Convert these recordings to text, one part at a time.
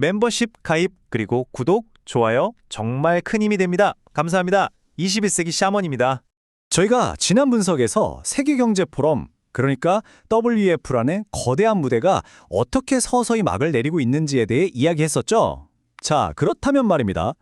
멤버십 가입 그리고 구독, 좋아요 정말 큰 힘이 됩니다. 감사합니다. 21세기 샤먼입니다. 저희가 지난 분석에서 세계경제 포럼, 그러니까 WEF라는 거대한 무대가 어떻게 서서히 막을 내리고 있는지에 대해 이야기했었죠. 자, 그렇다면 말입니다.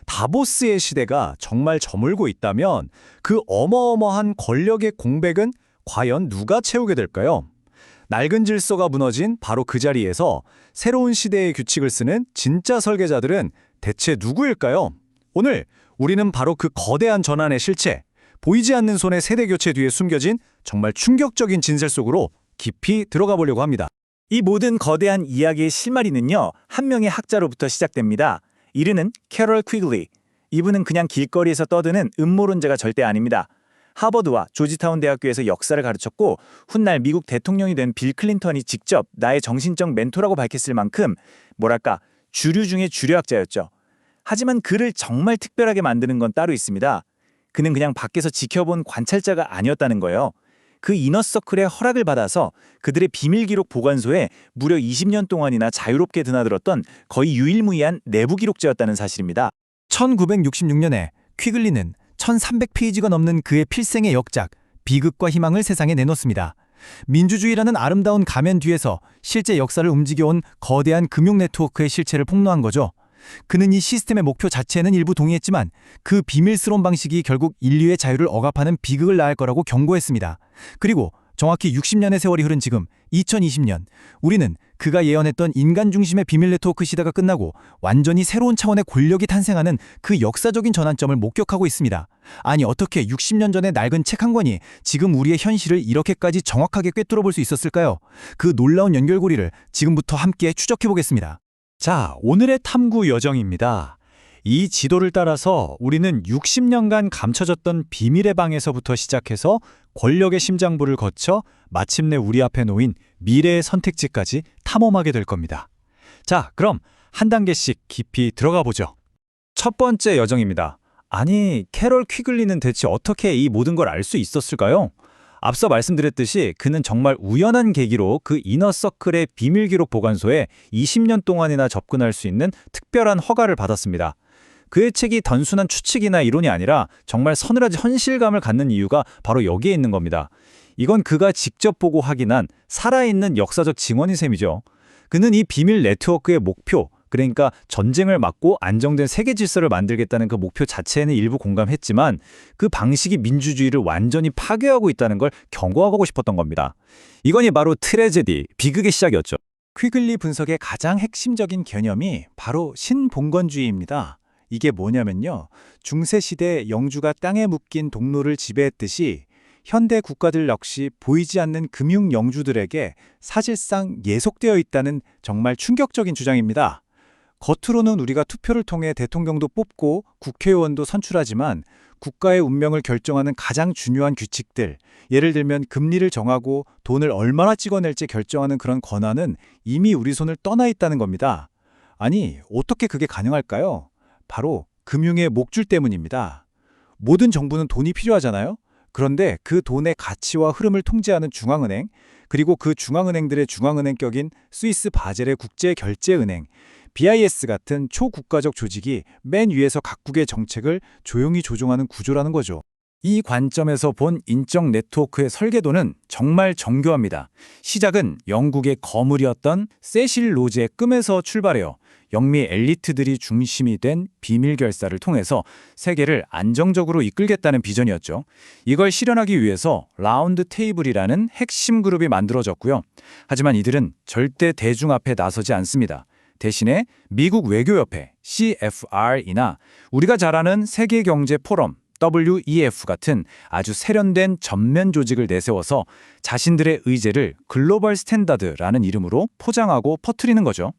다보스의 시대가 정말 저물고 있다면 그 어마어마한 권력의 공백은 과연 누가 채우게 될까요? 낡은 질서가 무너진 바로 그 자리에서 새로운 시대의 규칙을 쓰는 진짜 설계자들은 대체 누구일까요? 오늘 우리는 바로 그 거대한 전환의 실체, 보이지 않는 손의 세대 교체 뒤에 숨겨진 정말 충격적인 진실 속으로 깊이 들어가 보려고 합니다. 이 모든 거대한 이야기의 실마리는요, 한 명의 학자로부터 시작됩니다. 이르는 캐럴 퀴글리. 이분은 그냥 길거리에서 떠드는 음모론자가 절대 아닙니다. 하버드와 조지타운 대학교에서 역사를 가르쳤고 훗날 미국 대통령이 된 빌 클린턴이 직접 나의 정신적 멘토라고 밝혔을 만큼 뭐랄까 주류 중의 주류학자였죠. 하지만 그를 정말 특별하게 만드는 건 따로 있습니다. 그는 그냥 밖에서 지켜본 관찰자가 아니었다는 거예요. 그 이너서클의 허락을 받아서 그들의 비밀기록 보관소에 무려 20년 동안이나 자유롭게 드나들었던 거의 유일무이한 내부 기록자였다는 사실입니다. 1966년에 퀴글리는 1300페이지가 넘는 그의 필생의 역작, 비극과 희망을 세상에 내놓습니다. 민주주의라는 아름다운 가면 뒤에서 실제 역사를 움직여온 거대한 금융 네트워크의 실체를 폭로한 거죠. 그는 이 시스템의 목표 자체에는 일부 동의했지만 그 비밀스러운 방식이 결국 인류의 자유를 억압하는 비극을 낳을 거라고 경고했습니다. 그리고 정확히 60년의 세월이 흐른 지금 2020년, 우리는 그가 예언했던 인간 중심의 비밀 네트워크 시대가 끝나고 완전히 새로운 차원의 권력이 탄생하는 그 역사적인 전환점을 목격하고 있습니다. 아니, 어떻게 60년 전의 낡은 책 한 권이 지금 우리의 현실을 이렇게까지 정확하게 꿰뚫어 볼 수 있었을까요? 그 놀라운 연결고리를 지금부터 함께 추적해 보겠습니다. 자, 오늘의 탐구 여정입니다. 이 지도를 따라서 우리는 60년간 감춰졌던 비밀의 방에서부터 시작해서 권력의 심장부를 거쳐 마침내 우리 앞에 놓인 미래의 선택지까지 탐험하게 될 겁니다. 자, 그럼 한 단계씩 깊이 들어가 보죠. 첫 번째 여정입니다. 아니, 캐럴 퀴글리는 대체 어떻게 이 모든 걸 알 수 있었을까요? 앞서 말씀드렸듯이 그는 정말 우연한 계기로 그 이너서클의 비밀기록 보관소에 20년 동안이나 접근할 수 있는 특별한 허가를 받았습니다. 그의 책이 단순한 추측이나 이론이 아니라 정말 서늘하지 현실감을 갖는 이유가 바로 여기에 있는 겁니다. 이건 그가 직접 보고 확인한 살아있는 역사적 증언인 셈이죠. 그는 이 비밀 네트워크의 목표, 그러니까 전쟁을 막고 안정된 세계 질서를 만들겠다는 그 목표 자체에는 일부 공감했지만 그 방식이 민주주의를 완전히 파괴하고 있다는 걸 경고하고 싶었던 겁니다. 이건이 바로 트레제디, 비극의 시작이었죠. 퀴글리 분석의 가장 핵심적인 개념이 바로 신봉건주의입니다. 이게 뭐냐면요, 중세시대 영주가 땅에 묶인 동로를 지배했듯이 현대 국가들 역시 보이지 않는 금융 영주들에게 사실상 예속되어 있다는 정말 충격적인 주장입니다. 겉으로는 우리가 투표를 통해 대통령도 뽑고 국회의원도 선출하지만 국가의 운명을 결정하는 가장 중요한 규칙들, 예를 들면 금리를 정하고 돈을 얼마나 찍어낼지 결정하는 그런 권한은 이미 우리 손을 떠나 있다는 겁니다. 아니, 어떻게 그게 가능할까요? 바로 금융의 목줄 때문입니다. 모든 정부는 돈이 필요하잖아요? 그런데 그 돈의 가치와 흐름을 통제하는 중앙은행, 그리고 그 중앙은행들의 중앙은행격인 스위스 바젤의 국제결제은행, BIS 같은 초국가적 조직이 맨 위에서 각국의 정책을 조용히 조종하는 구조라는 거죠. 이 관점에서 본 인적 네트워크의 설계도는 정말 정교합니다. 시작은 영국의 거물이었던 세실 로즈의 꿈에서 출발해요. 영미 엘리트들이 중심이 된 비밀 결사를 통해서 세계를 안정적으로 이끌겠다는 비전이었죠. 이걸 실현하기 위해서 라운드 테이블이라는 핵심 그룹이 만들어졌고요. 하지만 이들은 절대 대중 앞에 나서지 않습니다. 대신에 미국 외교협회 CFR이나 우리가 잘 아는 세계경제포럼 WEF 같은 아주 세련된 전면 조직을 내세워서 자신들의 의제를 글로벌 스탠다드라는 이름으로 포장하고 퍼뜨리는 거죠.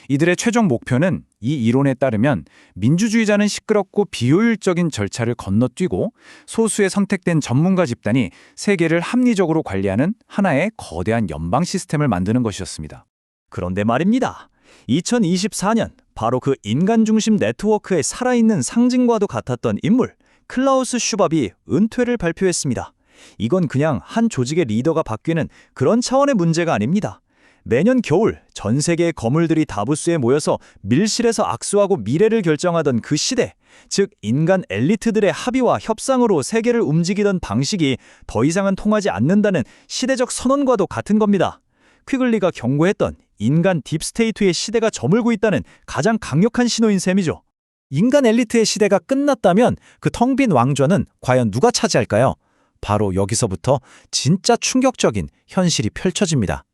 이들의 최종 목표는 이 이론에 따르면 민주주의자는 시끄럽고 비효율적인 절차를 건너뛰고 소수의 선택된 전문가 집단이 세계를 합리적으로 관리하는 하나의 거대한 연방 시스템을 만드는 것이었습니다. 그런데 말입니다. 2024년 바로 그 인간 중심 네트워크의 살아있는 상징과도 같았던 인물 클라우스 슈밥이 은퇴를 발표했습니다. 이건 그냥 한 조직의 리더가 바뀌는 그런 차원의 문제가 아닙니다. 매년 겨울 전 세계의 거물들이 다보스에 모여서 밀실에서 악수하고 미래를 결정하던 그 시대, 즉 인간 엘리트들의 합의와 협상으로 세계를 움직이던 방식이 더 이상은 통하지 않는다는 시대적 선언과도 같은 겁니다. 퀴글리가 경고했던 인간 딥스테이트의 시대가 저물고 있다는 가장 강력한 신호인 셈이죠. 인간 엘리트의 시대가 끝났다면 그 텅 빈 왕좌는 과연 누가 차지할까요? 바로 여기서부터 진짜 충격적인 현실이 펼쳐집니다.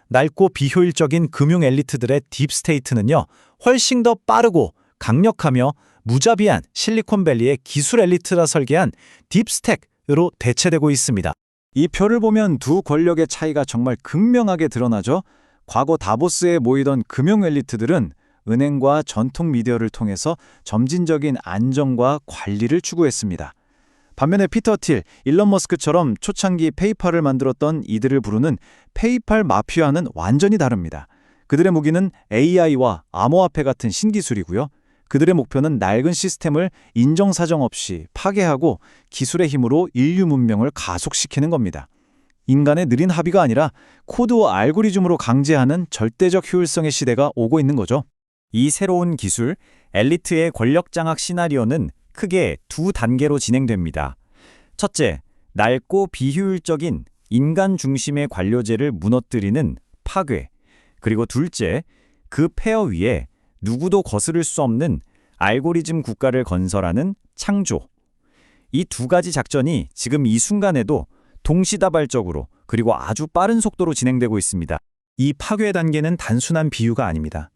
낡고 비효율적인 금융 엘리트들의 딥스테이트는요, 훨씬 더 빠르고 강력하며 무자비한 실리콘밸리의 기술 엘리트라 설계한 딥스택으로 대체되고 있습니다. 이 표를 보면 두 권력의 차이가 정말 극명하게 드러나죠. 과거 다보스에 모이던 금융 엘리트들은 은행과 전통 미디어를 통해서 점진적인 안정과 관리를 추구했습니다. 반면에 피터 틸, 일론 머스크처럼 초창기 페이팔을 만들었던 이들을 부르는 페이팔 마피아는 완전히 다릅니다. 그들의 무기는 AI와 암호화폐 같은 신기술이고요. 그들의 목표는 낡은 시스템을 인정사정 없이 파괴하고 기술의 힘으로 인류 문명을 가속시키는 겁니다. 인간의 느린 합의가 아니라 코드와 알고리즘으로 강제하는 절대적 효율성의 시대가 오고 있는 거죠. 이 새로운 기술, 엘리트의 권력 장악 시나리오는 크게 두 단계로 진행됩니다. 첫째, 낡고 비효율적인 인간 중심의 관료제를 무너뜨리는 파괴. 그리고 둘째, 그 폐허 위에 누구도 거스를 수 없는 알고리즘 국가를 건설하는 창조. 이 두 가지 작전이 지금 이 순간에도 동시다발적으로 그리고 아주 빠른 속도로 진행되고 있습니다. 이 파괴 단계는 단순한 비유가 아닙니다.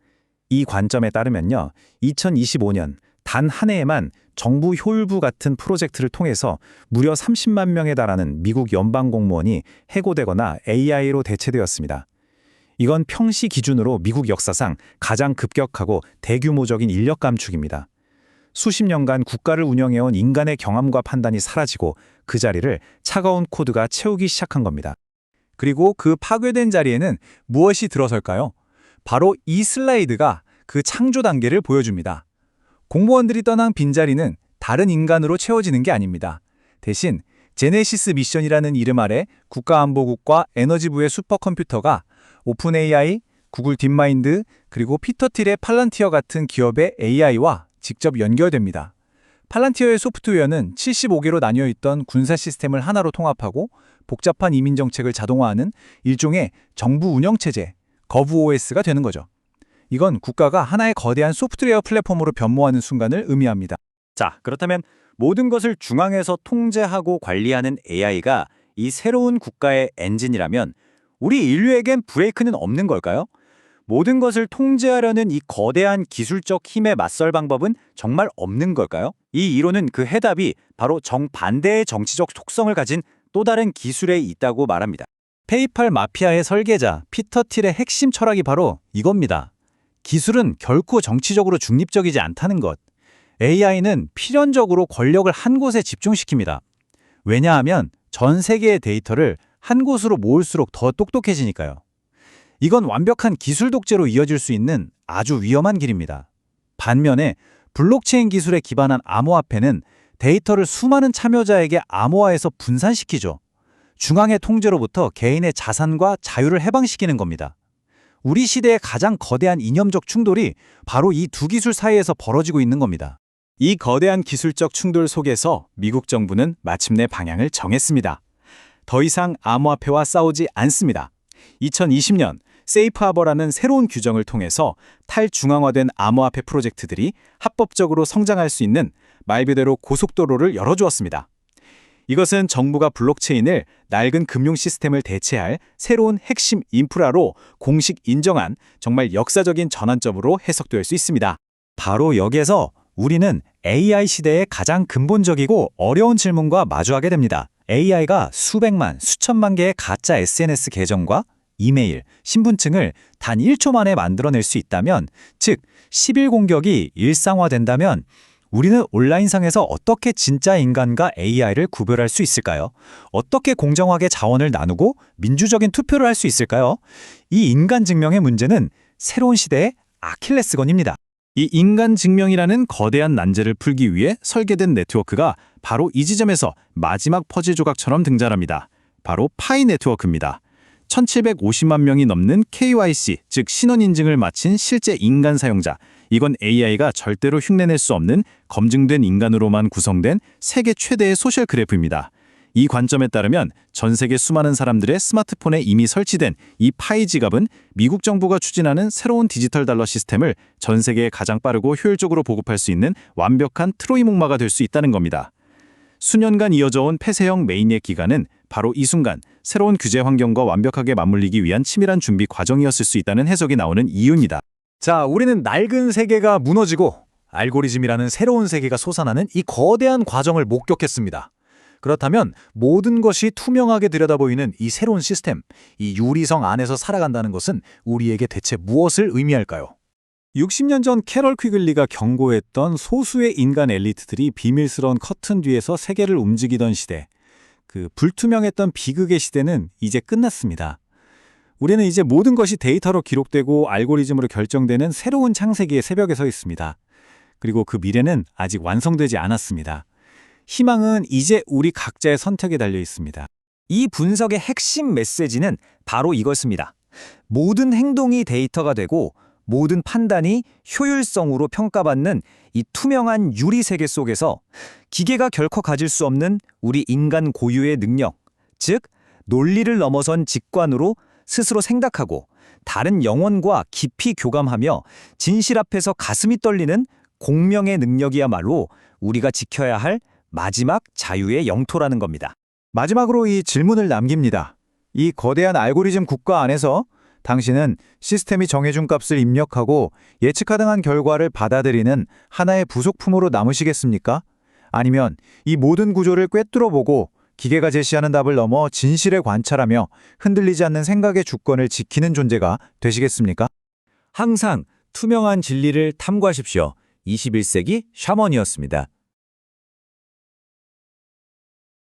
이 관점에 따르면요, 2025년 단 한 해에만 정부 효율부 같은 프로젝트를 통해서 무려 30만 명에 달하는 미국 연방 공무원이 해고되거나 AI로 대체되었습니다. 이건 평시 기준으로 미국 역사상 가장 급격하고 대규모적인 인력 감축입니다. 수십 년간 국가를 운영해온 인간의 경험과 판단이 사라지고 그 자리를 차가운 코드가 채우기 시작한 겁니다. 그리고 그 파괴된 자리에는 무엇이 들어설까요? 바로 이 슬라이드가 그 창조 단계를 보여줍니다. 공무원들이 떠난 빈자리는 다른 인간으로 채워지는 게 아닙니다. 대신 제네시스 미션이라는 이름 아래 국가안보국과 에너지부의 슈퍼컴퓨터가 오픈 AI, 구글 딥마인드, 그리고 피터 틸의 팔란티어 같은 기업의 AI와 직접 연결됩니다. 팔란티어의 소프트웨어는 75개로 나뉘어 있던 군사 시스템을 하나로 통합하고 복잡한 이민 정책을 자동화하는 일종의 정부 운영체제, GovOS가 되는 거죠. 이건 국가가 하나의 거대한 소프트웨어 플랫폼으로 변모하는 순간을 의미합니다. 자, 그렇다면 모든 것을 중앙에서 통제하고 관리하는 AI가 이 새로운 국가의 엔진이라면 우리 인류에겐 브레이크는 없는 걸까요? 모든 것을 통제하려는 이 거대한 기술적 힘에 맞설 방법은 정말 없는 걸까요? 이 이론은 그 해답이 바로 정반대의 정치적 속성을 가진 또 다른 기술에 있다고 말합니다. 페이팔 마피아의 설계자 피터 틸의 핵심 철학이 바로 이겁니다. 기술은 결코 정치적으로 중립적이지 않다는 것. AI는 필연적으로 권력을 한 곳에 집중시킵니다. 왜냐하면 전 세계의 데이터를 한 곳으로 모을수록 더 똑똑해지니까요. 이건 완벽한 기술 독재로 이어질 수 있는 아주 위험한 길입니다. 반면에 블록체인 기술에 기반한 암호화폐는 데이터를 수많은 참여자에게 암호화해서 분산시키죠. 중앙의 통제로부터 개인의 자산과 자유를 해방시키는 겁니다. 우리 시대의 가장 거대한 이념적 충돌이 바로 이 두 기술 사이에서 벌어지고 있는 겁니다. 이 거대한 기술적 충돌 속에서 미국 정부는 마침내 방향을 정했습니다. 더 이상 암호화폐와 싸우지 않습니다. 2020년 세이프하버라는 새로운 규정을 통해서 탈중앙화된 암호화폐 프로젝트들이 합법적으로 성장할 수 있는 말 그대로 고속도로를 열어주었습니다. 이것은 정부가 블록체인을 낡은 금융 시스템을 대체할 새로운 핵심 인프라로 공식 인정한 정말 역사적인 전환점으로 해석될 수 있습니다. 바로 여기에서 우리는 AI 시대의 가장 근본적이고 어려운 질문과 마주하게 됩니다. AI가 수백만, 수천만 개의 가짜 SNS 계정과 이메일, 신분증을 단 1초 만에 만들어낼 수 있다면, 즉 10일 공격이 일상화된다면 우리는 온라인상에서 어떻게 진짜 인간과 AI를 구별할 수 있을까요? 어떻게 공정하게 자원을 나누고 민주적인 투표를 할 수 있을까요? 이 인간 증명의 문제는 새로운 시대의 아킬레스건입니다. 이 인간 증명이라는 거대한 난제를 풀기 위해 설계된 네트워크가 바로 이 지점에서 마지막 퍼즐 조각처럼 등장합니다. 바로 파이 네트워크입니다. 1750만 명이 넘는 KYC, 즉 신원 인증을 마친 실제 인간 사용자. 이건 AI가 절대로 흉내낼 수 없는 검증된 인간으로만 구성된 세계 최대의 소셜 그래프입니다. 이 관점에 따르면 전 세계 수많은 사람들의 스마트폰에 이미 설치된 이 파이 지갑은 미국 정부가 추진하는 새로운 디지털 달러 시스템을 전 세계에 가장 빠르고 효율적으로 보급할 수 있는 완벽한 트로이 목마가 될 수 있다는 겁니다. 수년간 이어져온 폐쇄형 매인의 기간은 바로 이 순간 새로운 규제 환경과 완벽하게 맞물리기 위한 치밀한 준비 과정이었을 수 있다는 해석이 나오는 이유입니다. 자, 우리는 낡은 세계가 무너지고 알고리즘이라는 새로운 세계가 솟아나는 이 거대한 과정을 목격했습니다. 그렇다면 모든 것이 투명하게 들여다보이는 이 새로운 시스템, 이 유리성 안에서 살아간다는 것은 우리에게 대체 무엇을 의미할까요? 60년 전 캐럴 퀴글리가 경고했던 소수의 인간 엘리트들이 비밀스러운 커튼 뒤에서 세계를 움직이던 시대, 그 불투명했던 비극의 시대는 이제 끝났습니다. 우리는 이제 모든 것이 데이터로 기록되고 알고리즘으로 결정되는 새로운 창세기의 새벽에 서 있습니다. 그리고 그 미래는 아직 완성되지 않았습니다. 희망은 이제 우리 각자의 선택에 달려 있습니다. 이 분석의 핵심 메시지는 바로 이것입니다. 모든 행동이 데이터가 되고 모든 판단이 효율성으로 평가받는 이 투명한 유리 세계 속에서 기계가 결코 가질 수 없는 우리 인간 고유의 능력, 즉 논리를 넘어선 직관으로 스스로 생각하고 다른 영혼과 깊이 교감하며 진실 앞에서 가슴이 떨리는 공명의 능력이야말로 우리가 지켜야 할 마지막 자유의 영토라는 겁니다. 마지막으로 이 질문을 남깁니다. 이 거대한 알고리즘 국가 안에서 당신은 시스템이 정해준 값을 입력하고 예측 가능한 결과를 받아들이는 하나의 부속품으로 남으시겠습니까? 아니면 이 모든 구조를 꿰뚫어보고 기계가 제시하는 답을 넘어 진실을 관찰하며 흔들리지 않는 생각의 주권을 지키는 존재가 되시겠습니까? 항상 투명한 진리를 탐구하십시오. 21세기 샤먼이었습니다.